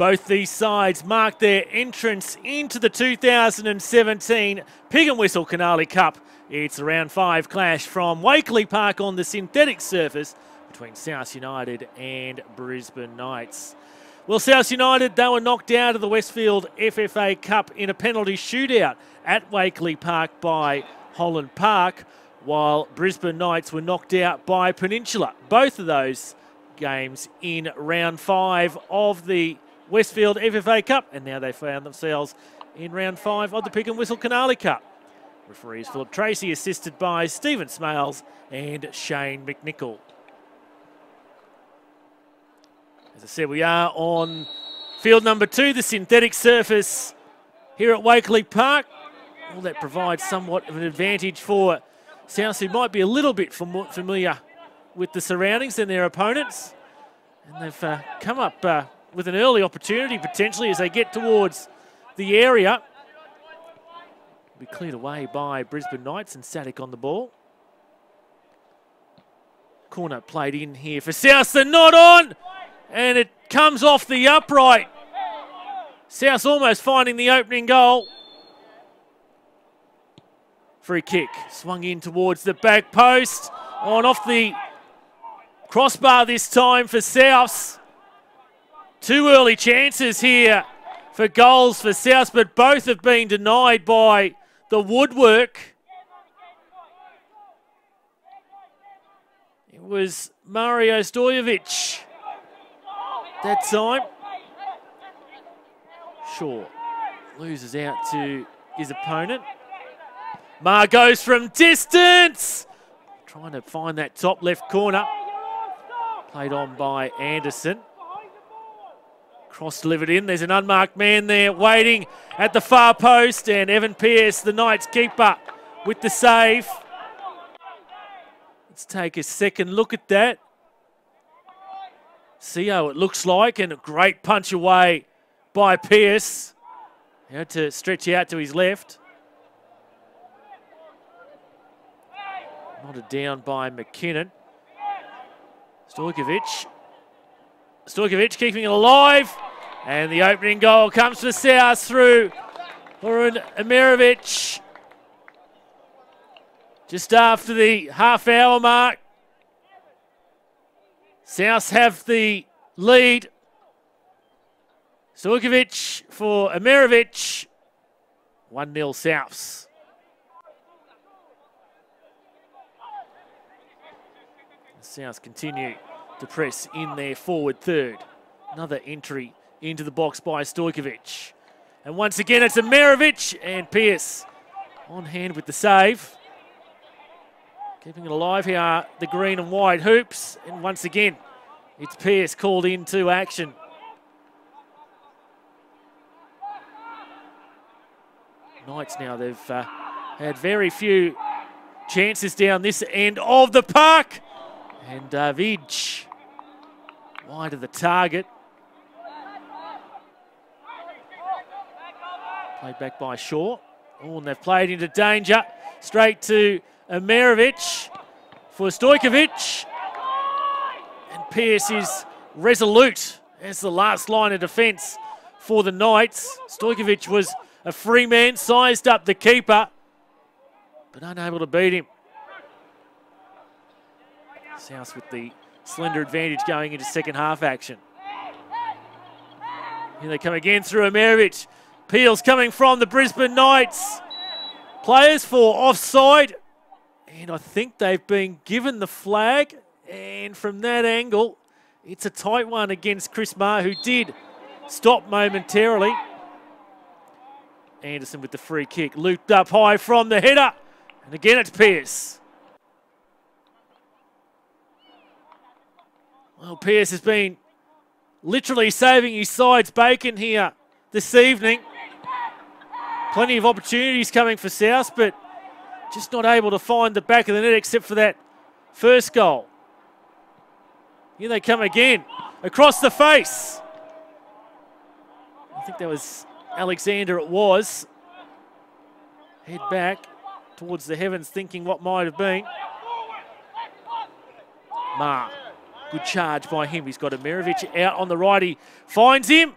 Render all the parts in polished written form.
Both these sides mark their entrance into the 2017 Pig and Whistle Canale Cup. It's a round 5 clash from Whsitle Park on the synthetic surface between South United and Brisbane Knights. Well, South United, they were knocked out of the Westfield FFA Cup in a penalty shootout at Whsitle Park by Holland Park, while Brisbane Knights were knocked out by Peninsula. Both of those games in round 5 of the Westfield FFA Cup, and now they found themselves in round 5 of the Pig and Whistle Canale Cup. Referees Philip Tracy, assisted by Stephen Smales and Shane McNichol. As I said, we are on field number 2, the synthetic surface here at Whsitle Park. Well, that provides somewhat of an advantage for South, who might be a little bit familiar with the surroundings and their opponents. And they've come up with an early opportunity potentially as they get towards the area. Be cleared away by Brisbane Knights and Sadik on the ball. Corner played in here for South, they're not on, and it comes off the upright. South almost finding the opening goal. Free kick, swung in towards the back post, on off the crossbar this time for South. 2 early chances here for goals for South, but both have been denied by the woodwork. It was Mario Stojovic that time. Shaw loses out to his opponent. Mar goes from distance, trying to find that top left corner. Played on by Anderson. Cross delivered in. There's an unmarked man there waiting at the far post, and Evan Pearce, the Knights keeper, with the save. Let's take a second look at that. See how it looks like, and a great punch away by Pearce. He had to stretch out to his left. Nodded down by McKinnon. Stojovic keeping it alive. And the opening goal comes for South through Horan Amirovic. Just after the half-hour mark. South have the lead. Stojovic for Amirovic. 1-0 Souths. South continue to press in their forward third. Another entry into the box by Stojovic. And once again, it's Amirovic, and Pearce on hand with the save. Keeping it alive here are the green and white hoops. And once again, it's Pearce called into action. Knights now, they've had very few chances down this end of the park. And Vidge wide of the target. Played back by Shaw. Oh, and they've played into danger. Straight to Amirovic for Stojovic. And Pearce is resolute as the last line of defence for the Knights. Stojovic was a free man, sized up the keeper, but unable to beat him. South with the slender advantage going into second half action. Here they come again through Amirovic. Peel's coming from the Brisbane Knights. Players for offside. And I think they've been given the flag. And from that angle, it's a tight one against Chris Marr, who did stop momentarily. Anderson with the free kick. Looped up high from the header. And again, it's Pearce. Well, Pearce has been literally saving his side's bacon here this evening. Plenty of opportunities coming for South, but just not able to find the back of the net except for that first goal. Here they come again, across the face. I think that was Alexander, it was. Head back towards the heavens, thinking what might have been. Marr. Good charge by him. He's got Amirovic out on the right. He finds him.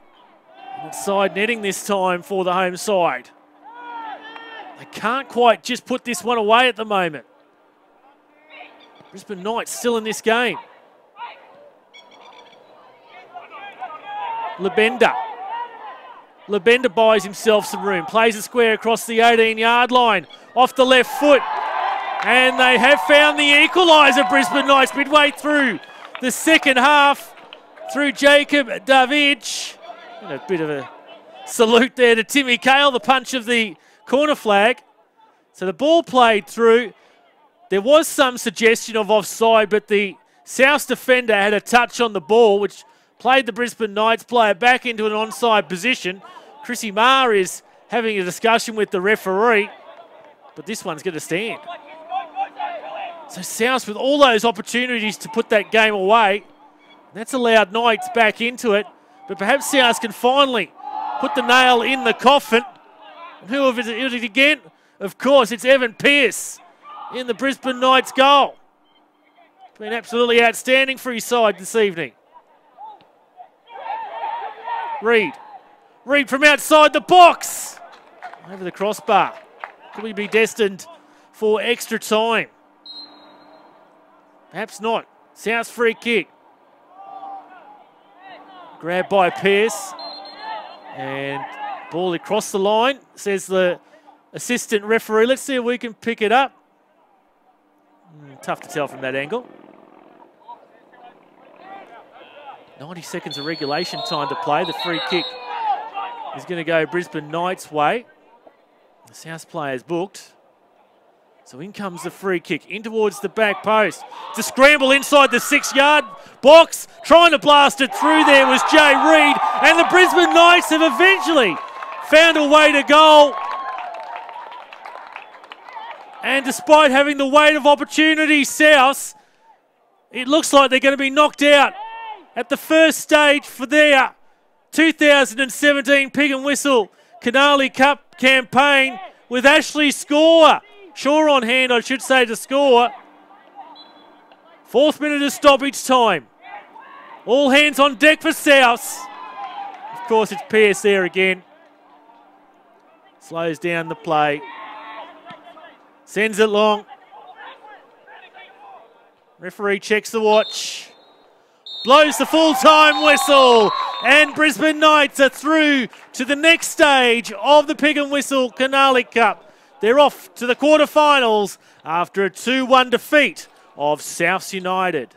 Side netting this time for the home side. They can't quite just put this one away at the moment. Brisbane Knights still in this game. Labenda buys himself some room. Plays a square across the 18-yard line. Off the left foot. And they have found the equaliser, Brisbane Knights, midway through the second half. Through Jacob David. And a bit of a salute there to Timmy Cale, the punch of the corner flag. So the ball played through. There was some suggestion of offside, but the South defender had a touch on the ball, which played the Brisbane Knights player back into an onside position. Chrissy Marr is having a discussion with the referee, but this one's going to stand. So South with all those opportunities to put that game away. That's allowed Knights back into it, but perhaps South can finally put the nail in the coffin. And who is it again? Of course, it's Evan Pearce in the Brisbane Knights goal. Been absolutely outstanding for his side this evening. Reid from outside the box. Over the crossbar. Could we be destined for extra time? Perhaps not. South's free kick. Grabbed by Pearce. And ball across the line, says the assistant referee. Let's see if we can pick it up. Tough to tell from that angle. 90 seconds of regulation time to play. The free kick is going to go Brisbane Knights' way. The South player's booked. So in comes the free kick, in towards the back post. To scramble inside the 6-yard box. Trying to blast it through there was Jay Reid. And the Brisbane Knights have eventually found a way to goal. And despite having the weight of opportunity, South, it looks like they're going to be knocked out at the first stage for their 2017 Pig and Whistle Canale Cup campaign with Ashley Score. Shaw on hand, I should say, to score. 4th minute of stoppage time. All hands on deck for South. Of course, it's Pearce there again. Slows down the play. Sends it long. Referee checks the watch. Blows the full-time whistle. And Brisbane Knights are through to the next stage of the Pig and Whistle Canale Cup. They're off to the quarterfinals after a 2-1 defeat of South United.